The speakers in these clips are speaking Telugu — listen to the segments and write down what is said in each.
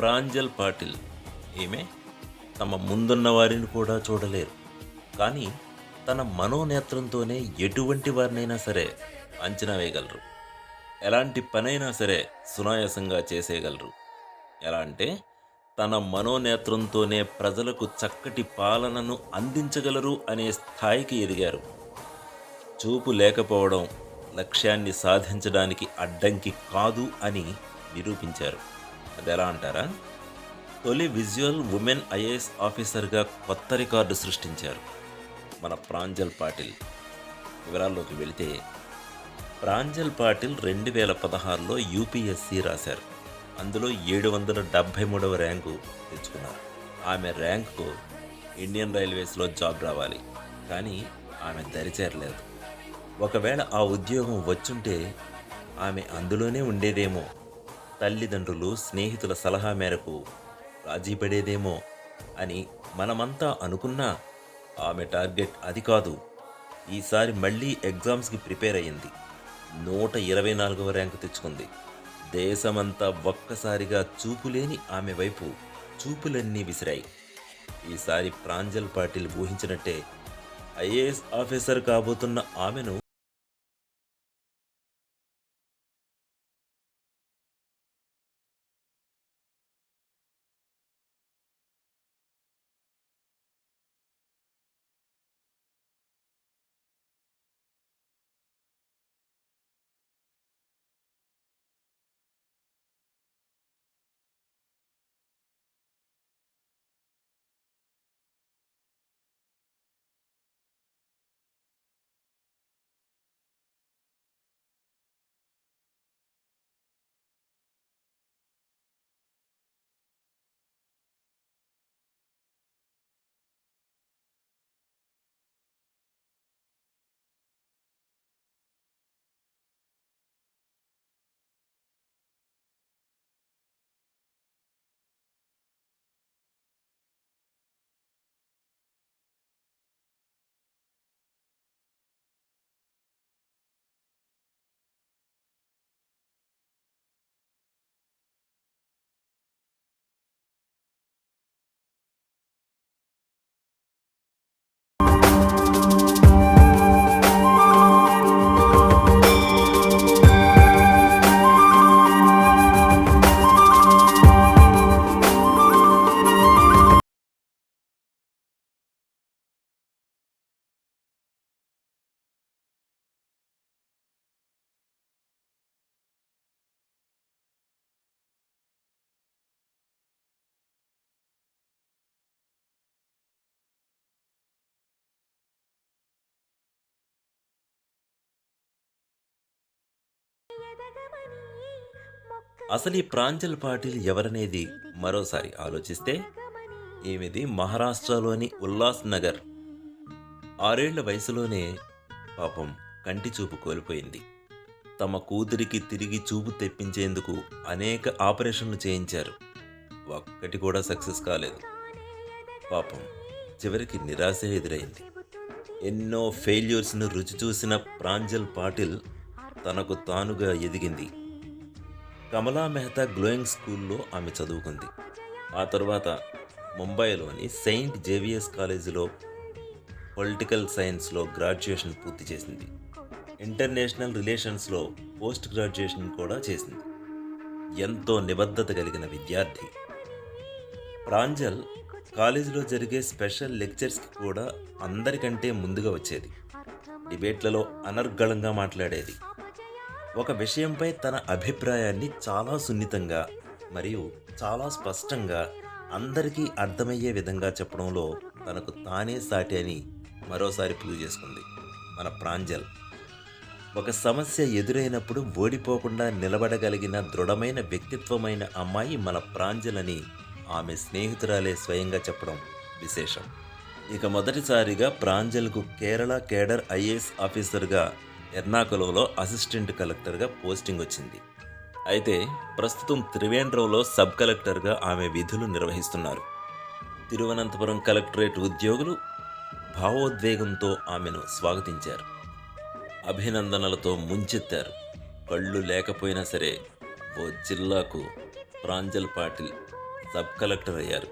ప్రాంజల్ పాటిల్. ఈమె తమ ముందున్న వారిని కూడా చూడలేరు. కానీ తన మనోనేత్రంతోనే ఎటువంటి వారినైనా సరే అంచనా వేయగలరు. ఎలాంటి పనైనా సరే సునాయాసంగా చేసేయగలరు. ఎలా అంటే తన మనోనేత్రంతోనే ప్రజలకు చక్కటి పాలనను అందించగలరు అనే స్థాయికి ఎదిగారు. చూపు లేకపోవడం లక్ష్యాన్ని సాధించడానికి అడ్డంకి కాదు అని నిరూపించారు. అదెలా అంటారా? తొలి విజువల్ ఉమెన్ ఐఏఎస్ ఆఫీసర్గా కొత్త రికార్డు సృష్టించారు మన ప్రాంజల్ పాటిల్. వివరాల్లోకి వెళితే ప్రాంజల్ పాటిల్ 2016లో యూపీఎస్సీ రాశారు. అందులో 773వ ర్యాంకు తెచ్చుకున్నారు. ఆమె ర్యాంకు ఇండియన్ రైల్వేస్లో జాబ్ రావాలి, కానీ ఆమె దరిచేరలేదు. ఒకవేళ ఆ ఉద్యోగం వచ్చుంటే ఆమె అందులోనే ఉండేదేమో. తల్లిదండ్రులు, స్నేహితుల సలహా మేరకు రాజీ పడేదేమో అని మనమంతా అనుకున్నా ఆమె టార్గెట్ అది కాదు. ఈసారి మళ్ళీ ఎగ్జామ్స్కి ప్రిపేర్ అయ్యింది. 124వ ర్యాంకు తెచ్చుకుంది. దేశమంతా ఒక్కసారిగా చూపులేని ఆమె వైపు చూపులన్నీ విసిరాయి. ఈసారి ప్రాంజల్ పాటిల్ ఊహించినట్టే ఐఏఎస్ ఆఫీసర్ కాబోతున్న ఆమెను అసలు ఈ ప్రాంజల్ పాటిల్ ఎవరనేది మరోసారి ఆలోచిస్తే ఈమెది మహారాష్ట్రలోని ఉల్లాస్ నగర్. 6 ఏళ్ల వయసులోనే పాపం కంటి చూపు కోల్పోయింది. తమ కూతురికి తిరిగి చూపు తెప్పించేందుకు అనేక ఆపరేషన్లు చేయించారు. ఒక్కటి కూడా సక్సెస్ కాలేదు. పాపం చివరికి నిరాశ ఎదురైంది. ఎన్నో ఫెయిల్యూర్స్ను రుచి చూసిన ప్రాంజల్ పాటిల్ తనకు తానుగా ఎదిగింది. కమలా మెహతా గ్లోయింగ్ స్కూల్లో ఆమె చదువుకుంది. ఆ తర్వాత ముంబైలోని సెయింట్ జేవియర్స్ కాలేజీలో పొలిటికల్ సైన్స్లో గ్రాడ్యుయేషన్ పూర్తి చేసింది. ఇంటర్నేషనల్ రిలేషన్స్లో పోస్ట్ గ్రాడ్యుయేషన్ కూడా చేసింది. ఎంతో నిబద్ధత కలిగిన విద్యార్థి. ప్రాంజల్ కాలేజీలో జరిగే స్పెషల్ లెక్చర్స్కి కూడా అందరికంటే ముందుగా వచ్చేది. డిబేట్లలో అనర్గళంగా మాట్లాడేది. ఒక విషయంపై తన అభిప్రాయాన్ని చాలా సున్నితంగా మరియు చాలా స్పష్టంగా అందరికీ అర్థమయ్యే విధంగా చెప్పడంలో తనకు తానే సాటి అని మరోసారి ప్రూవ్ చేసుకుంది మన ప్రాంజల్. ఒక సమస్య ఎదురైనప్పుడు ఓడిపోకుండా నిలబడగలిగిన దృఢమైన వ్యక్తిత్వమైన అమ్మాయి మన ప్రాంజల్ అని ఆమె స్నేహితురాలే స్వయంగా చెప్పడం విశేషం. ఇక మొదటిసారిగా ప్రాంజల్కు కేరళ కేడర్ ఐఏఎస్ ఆఫీసర్గా ఎర్నాకులంలో అసిస్టెంట్ కలెక్టర్గా పోస్టింగ్ వచ్చింది. అయితే ప్రస్తుతం త్రివేంద్రంలో సబ్ కలెక్టర్గా ఆమె విధులు నిర్వహిస్తున్నారు. తిరువనంతపురం కలెక్టరేట్ ఉద్యోగులు భావోద్వేగంతో ఆమెను స్వాగతించారు. అభినందనలతో ముంచెత్తారు. కళ్ళు లేకపోయినా సరే ఓ జిల్లాకు ప్రాంజల్ పాటిల్ సబ్ కలెక్టర్ అయ్యారు.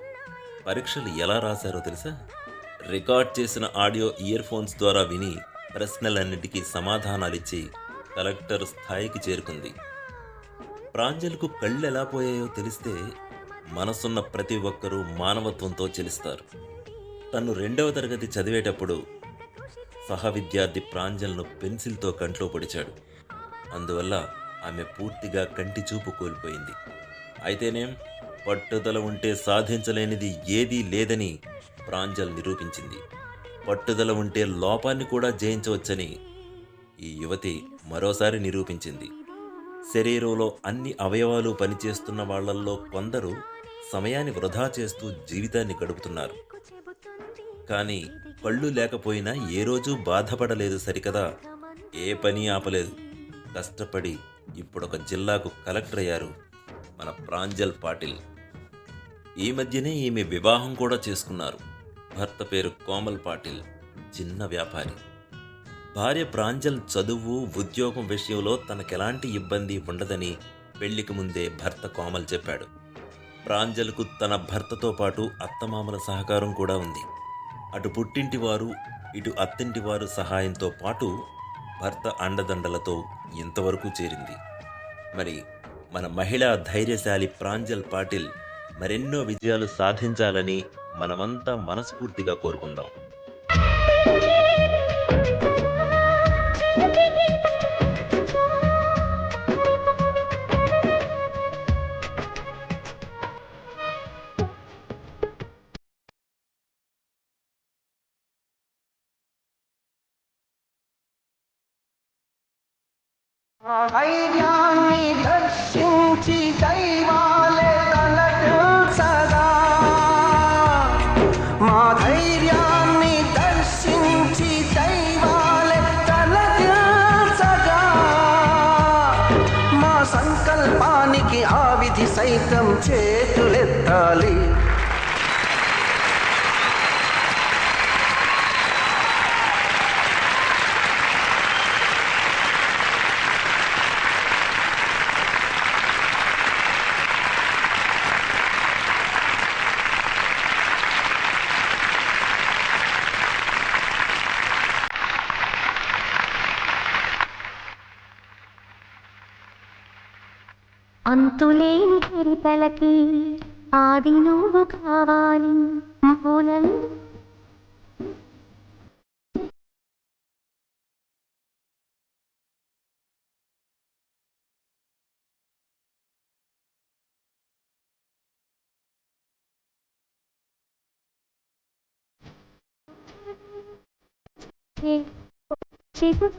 పరీక్షలు ఎలా రాశారో తెలుసా? రికార్డ్ చేసిన ఆడియో ఇయర్ ఫోన్స్ ద్వారా విని ప్రశ్నలన్నిటికీ సమాధానాలిచ్చి కలెక్టర్ స్థాయికి చేరుకుంది. ప్రాంజల్కు కళ్ళు ఎలా పోయాయో తెలిస్తే మనసున్న ప్రతి ఒక్కరూ మానవత్వంతో చెలిస్తారు. తను 2వ తరగతి చదివేటప్పుడు సహ విద్యార్థి ప్రాంజల్ను పెన్సిల్తో కంట్లో పొడిచాడు. అందువల్ల ఆమె పూర్తిగా కంటి చూపు కోల్పోయింది. అయితేనేం, పట్టుదల ఉంటే సాధించలేనిది ఏదీ లేదని ప్రాంజల్ నిరూపించింది. పట్టుదల ఉంటే లోపాన్ని కూడా జయించవచ్చని ఈ యువతి మరోసారి నిరూపించింది. శరీరంలో అన్ని అవయవాలు పనిచేస్తున్న వాళ్ళల్లో కొందరు సమయాన్ని వృధా చేస్తూ జీవితాన్ని గడుపుతున్నారు. కానీ కళ్ళు లేకపోయినా ఏ రోజూ బాధపడలేదు సరికదా. ఏ పని ఆపలేదు. కష్టపడి ఇప్పుడొక జిల్లాకు కలెక్టర్ అయ్యారు మన ప్రాంజల్ పాటిల్. ఈ మధ్యనే ఈమె వివాహం కూడా చేసుకున్నారు. భర్త పేరు కోమల్ పాటిల్, చిన్న వ్యాపారి. భార్య ప్రాంజల్ చదువు, ఉద్యోగం విషయంలో తనకెలాంటి ఇబ్బంది ఉండదని పెళ్లికి ముందే భర్త కోమల్ చెప్పాడు. ప్రాంజల్కు తన భర్తతో పాటు అత్తమామల సహకారం కూడా ఉంది. అటు పుట్టింటివారు, ఇటు అత్తింటివారు సహాయంతో పాటు భర్త అండదండలతో ఇంతవరకు చేరింది. మరి మన మహిళా ధైర్యశాలి ప్రాంజల్ పాటిల్ మరెన్నో విజయాలు సాధించాలని మనమంతా మనస్ఫూర్తిగా కోరుకుందాం. ధైర్యాన్ని దర్శించి దైవాలే తలపించగా, మా ధైర్యాన్ని దర్శించి దైవాలే తలపించగా, మా సంకల్పానికి ఆ విధి సైతం చేతులెత్తాలి. అంతులేని చరితలకి ఆది నువ్వు కావాలి. మూలం చిగు